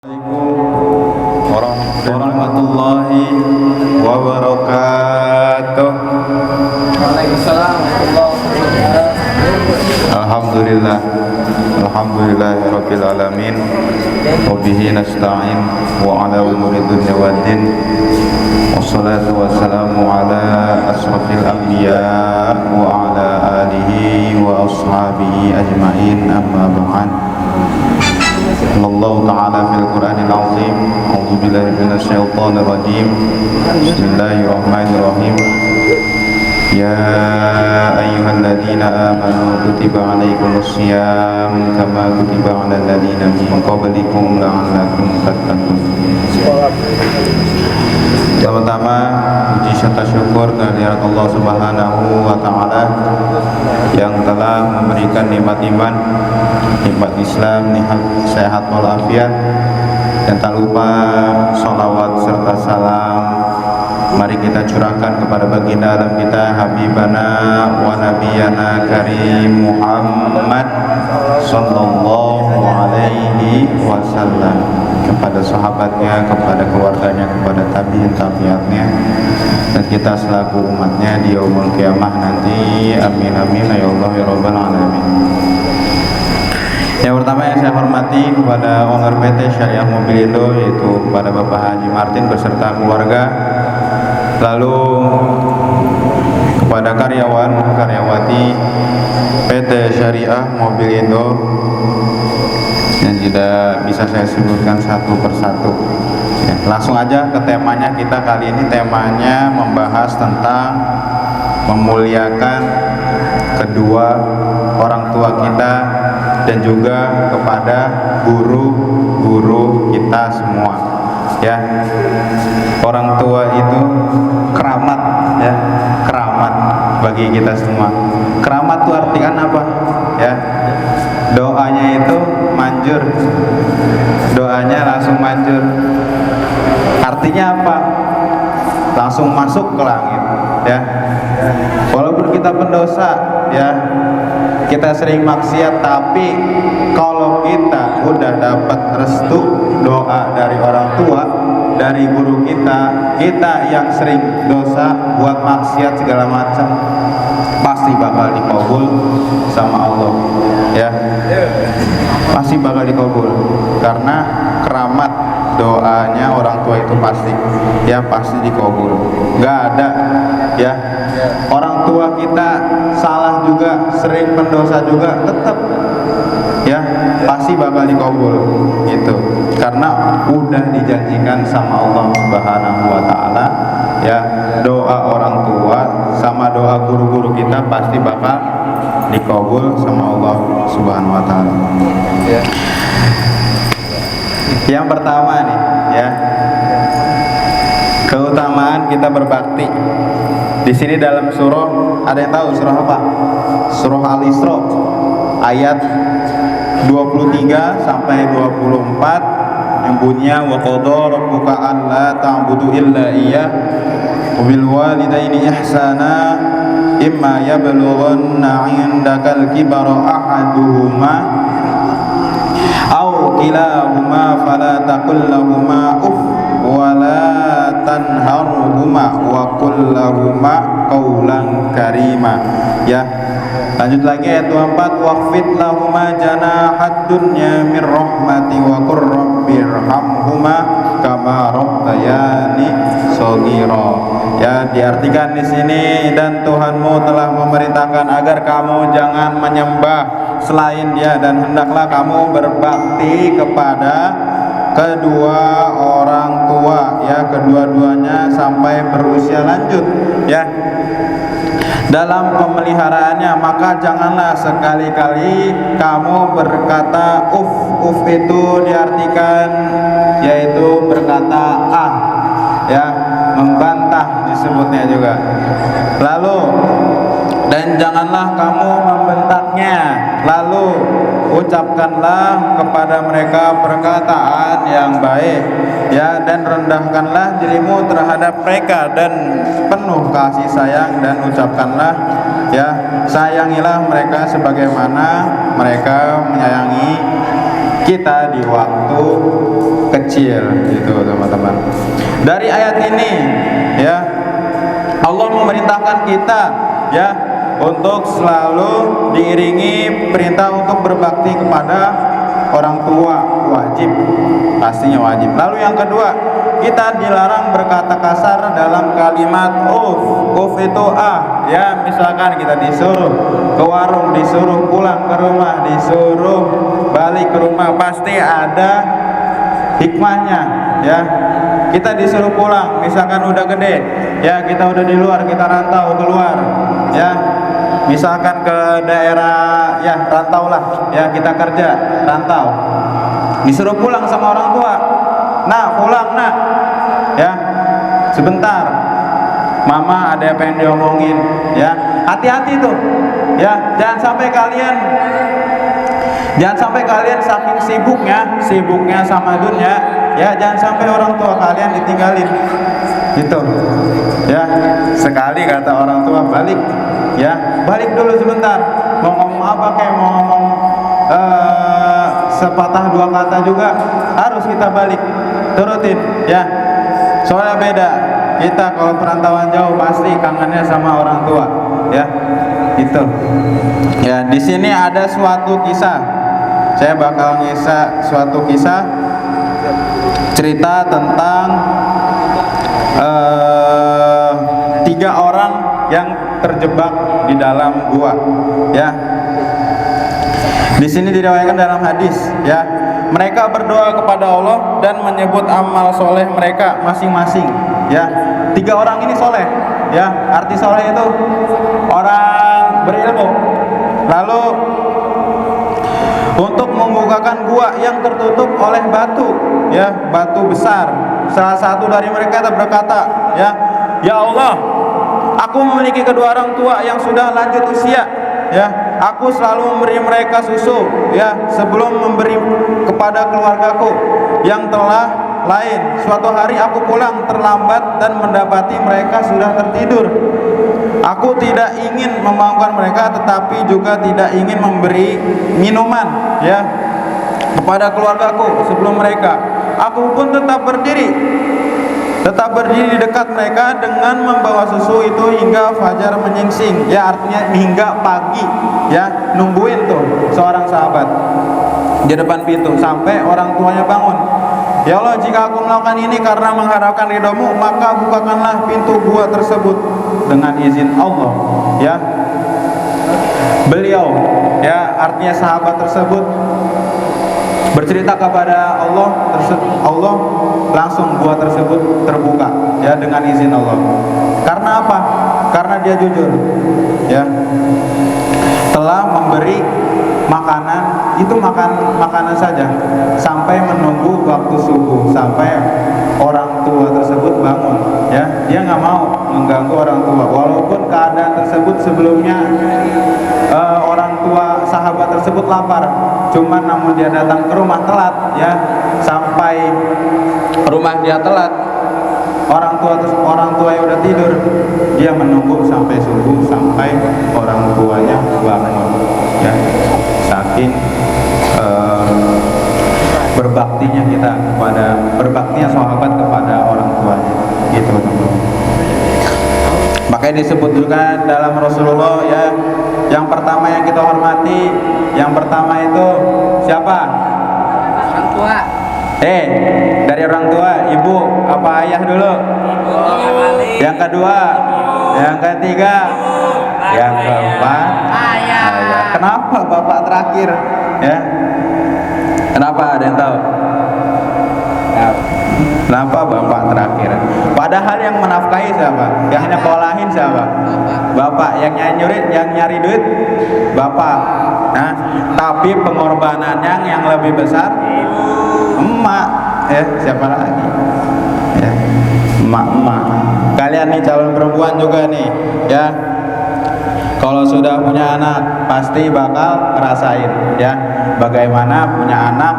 Assalamualaikum warahmatullahi wabarakatuh. Waalaikumsalam warahmatullahi wabarakatuh. Alhamdulillah, alhamdulillahirabbil alamin. Wa bihi nasta'in wa ala umuri dunya waddin. Wassalatu wassalamu ala asrafil anbiya wa ala alihi wa ashabihi ajmain, amma ba'd. Allah Ta'ala fil Qur'anil Azim. A'udzu billahi minasyaitonir rajim. Bismillahirrahmanirrahim. Ya ayyuhalladzina amanu kutiba 'alaikumus syiyam kama kutiba 'alal ladzina min qablikum la'allakum tattaqun. Pertama-tama puji serta syukur kehadirat Allah Subhanahu wa Ta'ala yang telah memberikan nikmat iman, nikmat Islam, nikmat sehat walafiat, dan tak lupa sholawat serta salam mari kita curahkan kepada baginda alam kita, habibana wa nabiyana karim Muhammad sallallahu alaihi wasallam, kepada sahabatnya, kepada keluarganya, kepada tabi'in tabi'atnya, dan kita selaku umatnya di yaumul qiyamah nanti. Amin amin ya Allah ya rabbal alamin. Yang pertama yang saya hormati kepada owner PT Syariah Mobilindo, yaitu kepada Bapak Haji Martin beserta keluarga, lalu kepada karyawan karyawati PT Syariah Mobilindo yang tidak bisa saya sebutkan satu persatu. Ya, langsung aja ke temanya kita kali ini. Temanya membahas tentang memuliakan kedua orang tua kita dan juga kepada guru-guru kita semua. Ya, orang tua itu keramat, ya, keramat bagi kita semua. Keramat itu artikan apa? Ya, doanya itu manjur, doanya langsung manjur. Artinya apa? Langsung masuk ke langit, ya. Walaupun kita pendosa, ya, kita sering maksiat, tapi kalau kita udah dapat restu doa dari orang tua, dari guru kita, kita yang sering dosa, buat maksiat segala macam, pasti bakal dikabul sama Allah, ya. Pasti bakal dikabul karena keramat doanya orang tua itu pasti, ya, pasti dikabul. Nggak ada, ya, orang tua kita salah juga, sering pendosa juga, tetap, ya, pasti bakal dikabul gitu, karena udah dijanjikan sama Allah Subhanahu wa Ta'ala, ya, doa orang tua sama doa guru-guru kita pasti bakal dikabul sama Allah Subhanahu wa Ta'ala, ya. Yang pertama nih, ya, keutamaan kita berbakti. Di sini dalam surah, ada yang tahu surah apa? Surah Al-Isra ayat 23 sampai 24 yang bunyinya wa qadha rabbuka alla ta'budu illa iyyah wa bil walidaini ihsana imma yablughanna 'indakal kibara ahaduhuma aw kilahuma fala taqul lahumā uff wa la tanharhuma wa qul lahumā qawlan karīmā. Ya, lanjut lagi ayat 24, waqfid lahumā janāhad dunya mir rahmati wa qur rabbirhamhumā kama rabbayani shaghīrā. Ya, diartikan di sini, dan Tuhanmu telah memerintahkan agar kamu jangan menyembah selain Dia, dan hendaklah kamu berbakti kepada kedua orang tua, ya, kedua-duanya sampai berusia lanjut, ya, dalam pemeliharaannya. Maka janganlah sekali-kali kamu berkata uf. Uf itu diartikan yaitu berkata ah, ya, membantah disebutnya juga. Lalu, dan janganlah kamu membentaknya. Lalu ucapkanlah kepada mereka perkataan yang baik, ya, dan rendahkanlah dirimu terhadap mereka dan penuh kasih sayang, dan ucapkanlah, ya, sayangilah mereka sebagaimana mereka menyayangi kita di waktu kecil gitu teman-teman. Dari ayat ini ya Allah memerintahkan kita ya untuk selalu diiringi perintah untuk berbakti kepada orang tua, wajib, pastinya wajib. Lalu yang kedua, kita dilarang berkata kasar dalam kalimat uf itu ya, misalkan kita disuruh ke warung, disuruh pulang ke rumah, disuruh balik ke rumah, pasti ada hikmahnya ya. Kita disuruh pulang, misalkan udah gede ya, kita udah di luar, kita rantau keluar ya, misalkan ke daerah ya, rantau lah ya, kita kerja rantau, disuruh pulang sama orang tua, nah pulang nak ya, sebentar mama ada apa yang diomongin ya, hati-hati tuh ya, jangan sampai kalian saking sibuknya sama dunia ya, jangan sampai orang tua kalian ditinggalin gitu ya. Sekali kata orang tua balik ya, balik dulu sebentar, mau ngomong apa kayak mau ngomong sepatah dua kata juga harus kita balik, turutin ya, soalnya beda. Kita kalau perantauan jauh pasti kangennya sama orang tua ya, gitu ya. Di sini ada suatu kisah, saya bakal ngisah suatu kisah cerita tentang 3 orang yang terjebak di dalam gua ya. Di sini diriwayatkan dalam hadis ya, mereka berdoa kepada Allah dan menyebut amal soleh mereka masing-masing ya. 3 orang ini soleh ya, arti soleh itu orang berilmu. Lalu untuk membukakan gua yang tertutup oleh batu ya, batu besar, salah satu dari mereka berkata ya Allah, aku memiliki kedua orang tua yang sudah lanjut usia ya, aku selalu memberi mereka susu ya sebelum memberi kepada keluargaku yang telah lain. Suatu hari aku pulang terlambat dan mendapati mereka sudah tertidur. Aku tidak ingin membangunkan mereka, tetapi juga tidak ingin memberi minuman ya kepada keluargaku sebelum mereka. Aku pun tetap berdiri di dekat mereka dengan membawa susu itu hingga fajar menyingsing ya, artinya hingga pagi ya, nungguin tuh seorang sahabat di depan pintu sampai orang tuanya bangun. Ya Allah, jika aku melakukan ini karena mengharapkan ridho-Mu, maka bukakanlah pintu gua tersebut dengan izin Allah ya. Beliau ya, artinya sahabat tersebut bercerita kepada Allah, Allah langsung gua tersebut terbuka ya dengan izin Allah. Karena apa? Karena dia jujur ya, telah memberi makanan, itu makanan saja sampai menunggu waktu subuh, sampai orang tua tersebut bangun ya. Dia nggak mau mengganggu orang tua walaupun keadaan tersebut sebelumnya orang tua sahabat tersebut lapar, cuman namun dia datang ke rumah telat ya, sampai rumah dia telat, orang tua yang udah tidur, dia menunggu sampai subuh, sampai orang tuanya bangun ya. Saking berbaktinya sahabat kepada orang tuanya gitu teman-teman. Makanya disebut juga dalam Rasulullah ya, yang pertama yang kita hormati, yang pertama itu siapa? Orang tua. Dari orang tua, ibu apa ayah dulu? Yang kedua, yang ketiga, yang keempat, ayah. Kenapa bapak terakhir? Ya, kenapa, ada yang tahu? Kenapa bapak terakhir? Padahal yang menafkahi siapa? Yang nyekolahin siapa? Bapak. Yang nyari duit bapak. Nah, tapi pengorbanannya yang lebih besar emak ya, siapa lagi ya, emak. Kalian nih calon perempuan juga nih ya, kalau sudah punya anak pasti bakal ngerasain ya bagaimana punya anak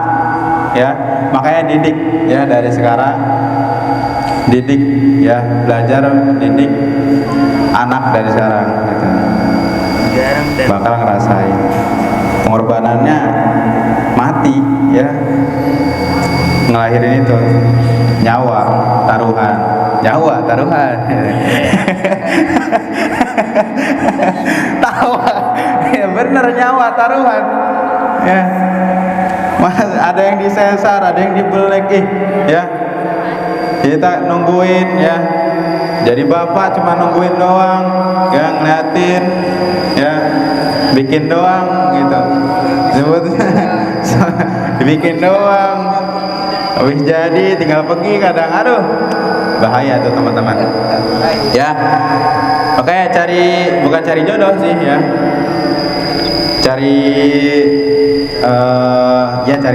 ya. Makanya didik ya dari sekarang, didik ya, belajar didik anak dari sekarang gitu. Bakal ngerasain pengorbanannya mati ya, ngelahirin itu nyawa taruhan tawa ya, bener, nyawa taruhan ya. Ada yang disesar, ada yang dibelek ya. Kita nungguin ya. Jadi bapak cuma nungguin doang, ya, ngeliatin ya, bikin doang gitu. Sebutnya bikin doang. Habis jadi tinggal pergi kadang, aduh. Bahaya tuh teman-teman. Ya. Oke, bukan cari jodoh sih ya. Cari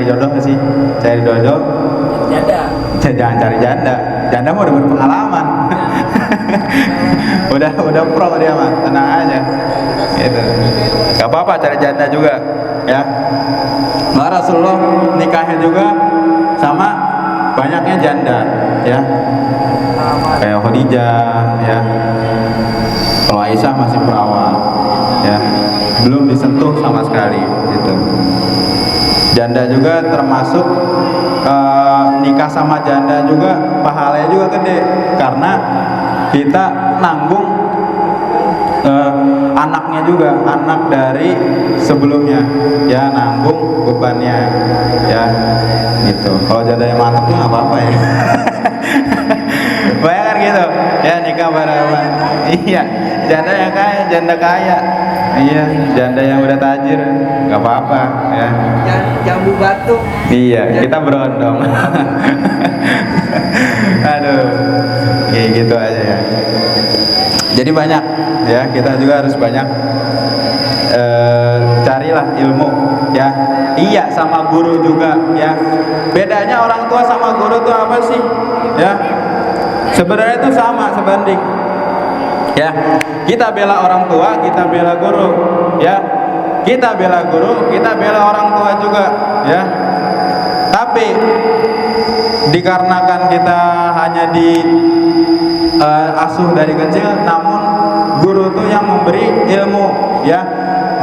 jodoh sih. Cari jodoh. Janda. Jangan cari janda. Janda mah udah berpengalaman. udah pro dia mah, tenang aja. Gitu. Gak apa-apa cari janda juga, ya. Nah, Rasulullah nikahnya juga sama banyaknya janda, ya. Kayak Khadijah, ya. Kalau Aisyah masih perawan, ya. Belum disentuh sama sekali, gitu. Janda juga termasuk nikah sama janda juga pahalanya juga gede karena kita nanggung anaknya juga, anak dari sebelumnya ya, nanggung bebannya ya gitu. Kalau janda yang mantap tuh nggak apa-apa ya. Bayangkan gitu ya, nikah bareng. Iya, janda kaya. Iya, janda yang udah tajir nggak apa-apa ya. Jambu batuk. Iya, kita berondong. Aduh, kayak gitu aja ya. Jadi banyak ya, kita juga harus banyak carilah ilmu ya. Iya, sama guru juga ya. Bedanya orang tua sama guru tuh apa sih? Ya, sebenarnya itu sama, sebanding. Ya, kita bela orang tua, kita bela guru, ya. Kita bela guru, kita bela orang tua juga, ya. Tapi dikarenakan kita hanya asuh dari kecil, namun guru tuh yang memberi ilmu, ya.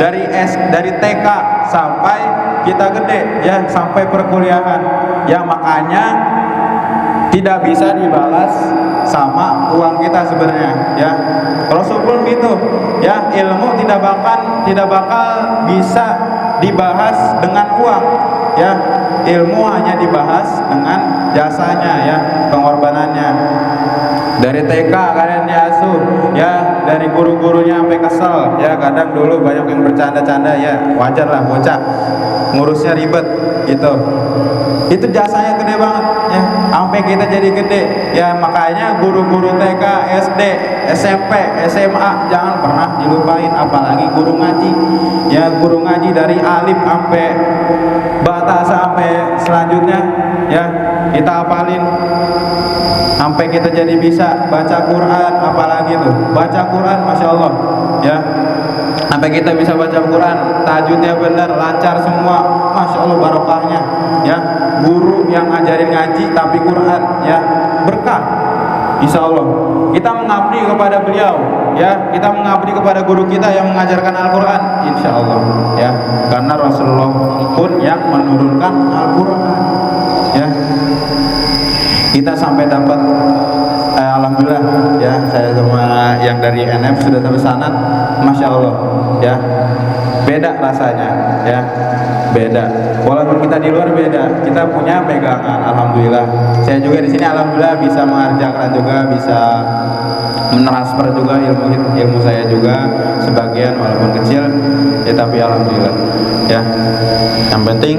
Dari TK sampai kita gede, ya, sampai perkuliahan. Ya, makanya tidak bisa dibalas sama uang kita sebenarnya, ya. Rasul pun gitu, ya, ilmu tidak bakal bisa dibahas dengan uang, ya. Ilmu hanya dibahas dengan jasanya, ya, pengorbanannya. Dari TK kalian diasuh, ya, dari guru-gurunya sampai kesel, ya. Kadang dulu banyak yang bercanda-canda, ya, wajar lah, bocah ngurusnya ribet gitu. Itu jasanya gede banget, ya, sampai kita jadi gede, ya. Makanya guru-guru TK, SD, SMP, SMA jangan pernah dilupain, apalagi guru ngaji, ya. Guru ngaji dari alif sampai bata sampai selanjutnya, ya, kita hafalin sampai kita jadi bisa baca Quran, apalagi tuh baca Quran, masya Allah, ya. Sampai kita bisa baca Quran, tajwidnya benar, lancar semua, masya Allah, barokahnya, ya. Guru yang ngajarin ngaji tapi Quran, ya, berkah, insya Allah. Kita mengabdi kepada beliau, ya. Kita mengabdi kepada guru kita yang mengajarkan Al-Quran, insya Allah, ya. Karena Rasulullah pun yang menurunkan Al-Quran, ya. Kita sampai dapat alhamdulillah, ya, saya sama yang dari NF sudah sampai sana, masya Allah, ya. Beda rasanya, ya, beda. Walaupun kita di luar beda, kita punya pegangan, alhamdulillah. Saya juga di sini alhamdulillah bisa mengerjakan juga, bisa mentransfer juga ilmu saya juga sebagian walaupun kecil, ya, tapi alhamdulillah, ya. Yang penting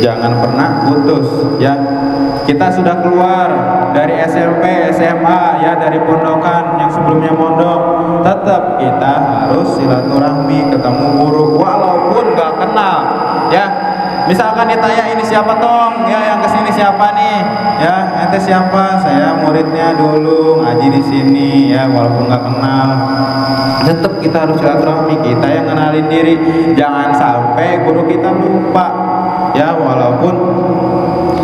jangan pernah putus, ya. Kita sudah keluar dari SMP, SMA, ya, dari pondokan yang sebelumnya mondok, tetap kita harus silaturahmi, ketemu guru walaupun gak kenal, ya. Misalkan ditanya ini siapa tong, ya, yang kesini siapa nih, ya, ente siapa, saya muridnya dulu ngaji di sini, ya, walaupun gak kenal, tetap kita harus silaturahmi, kita yang kenalin diri, jangan sampai guru kita lupa, ya, walaupun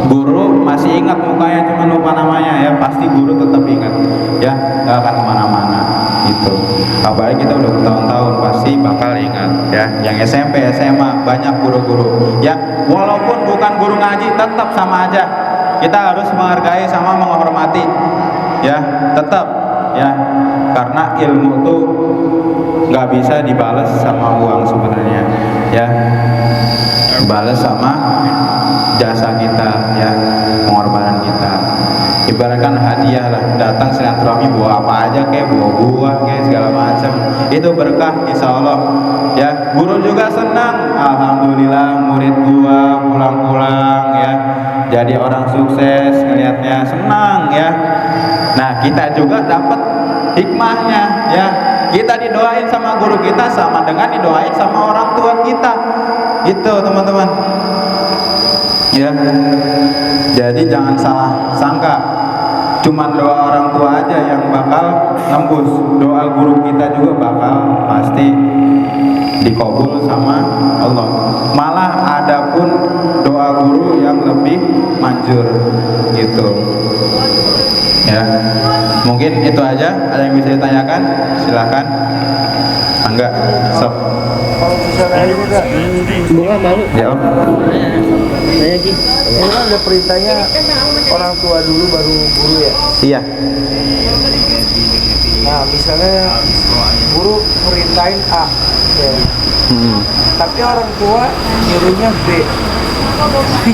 guru masih ingat mukanya, cuma lupa namanya, ya, pasti guru tetap ingat, ya, gak akan kemana-mana, gitu. Apalagi kita udah bertahun-tahun pasti bakal ingat ya. Yang SMP, SMA banyak guru-guru ya, walaupun bukan guru ngaji tetap sama aja kita harus menghargai sama menghormati ya, tetap ya, karena ilmu tuh nggak bisa dibalas sama uang sebenarnya ya, balas sama jasa kita ya, pengorbanan kita. Ibaratkan hadiah lah, datang silaturahmi bawa apa aja, kayak bawa buah kayak segala macam, itu berkah insya Allah ya. Guru juga senang, alhamdulillah murid gua pulang-pulang ya jadi orang sukses, ngelihatnya senang ya. Nah kita juga dapat hikmahnya ya, kita didoain sama guru kita sama dengan didoain sama orang tua kita, itu teman-teman ya. Jadi jangan salah sangka cuman doa orang tua aja yang bakal nembus, doa guru kita juga bakal pasti dikabul sama Allah. Malah ada pun doa guru yang lebih manjur gitu ya. Mungkin itu aja, ada yang bisa ditanyakan silakan. Enggak sok Kalau misalnya ini enggak Bunga malu. ya Om. Nanya Ki. ini kan ada perintahnya orang tua dulu baru guru ya. Iya. Nah misalnya guru perintahin A ya. Tapi orang tua nyuruhnya B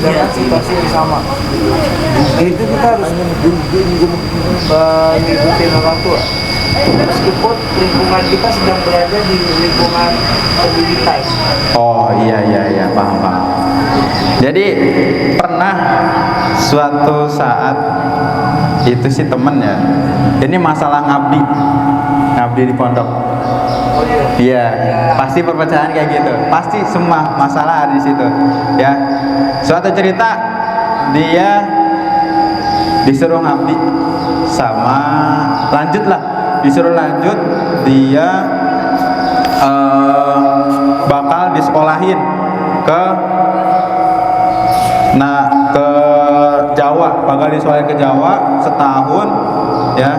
dengan situasi yang sama. Nah, itu kita harus mengikuti orang tua meskipun lingkungan kita sedang berada di lingkungan pendidikan. Oh iya paham. Jadi pernah suatu saat itu sih temen ya, ini masalah ngabdi di pondok. Oh Iya, iya. pasti perpecahan kayak gitu, pasti semua masalah ada di situ ya. Suatu cerita dia disuruh ngabdi sama disuruh lanjut dia bakal disekolahin ke Jawa, bakal disekolahin ke Jawa setahun ya,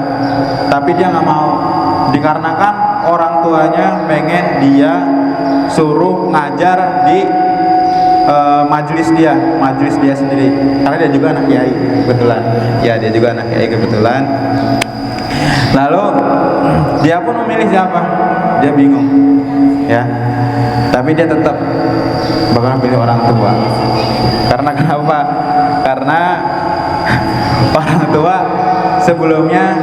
tapi dia nggak mau dikarenakan orang tuanya pengen dia suruh ngajar di majelis dia sendiri, karena dia juga anak kiai kebetulan ya, dia juga anak kiai kebetulan. Lalu dia pun memilih siapa, dia bingung ya, tapi dia tetap bakal pilih orang tua. Karena kenapa? Karena orang tua sebelumnya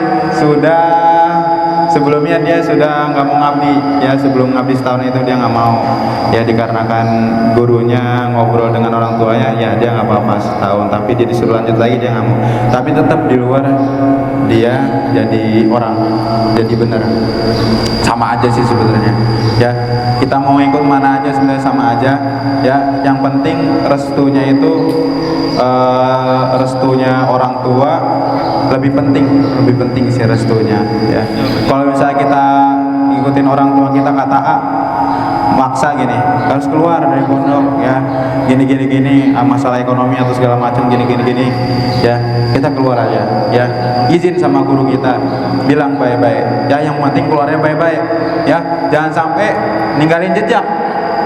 dia sudah nggak mau ngabdi ya, sebelum ngabdi setahun itu dia nggak mau ya, dikarenakan gurunya ngobrol dengan orang tuanya ya dia nggak apa-apa setahun, tapi dia disuruh lanjut lagi dia nggak mau, tapi tetap di luar dia jadi orang, jadi bener sama aja sih sebenarnya ya. Kita mau ikut mana aja sebenarnya sama aja ya, yang penting restunya itu restunya orang tua lebih penting sih restunya ya. Kalau misalnya kita ngikutin orang tua kita kata A, maksa gini harus keluar dari pondok ya, gini masalah ekonomi atau segala macam gini ya, kita keluar aja ya, izin sama guru kita, bilang baik-baik ya, yang penting keluarnya baik-baik ya, jangan sampai ninggalin jejak.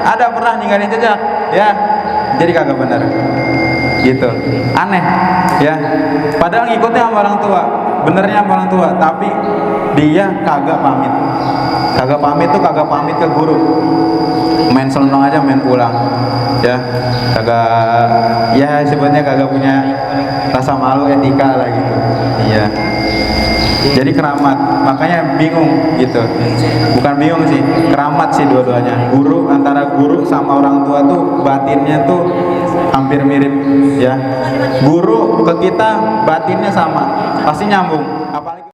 Ada pernah ninggalin jejak ya, jadi kagak benar gitu, aneh ya, padahal ngikutnya sama orang tua, benernya sama orang tua, tapi dia kagak pamit tuh, kagak pamit ke guru, main selendang aja, main pulang ya, kagak ya sebetulnya kagak punya rasa malu, etika lah gitu iya. Jadi keramat, makanya bingung gitu, bukan bingung sih, keramat sih dua-duanya. Guru, antara guru sama orang tua tuh batinnya tuh hampir mirip ya. Guru ke kita batinnya sama, pasti nyambung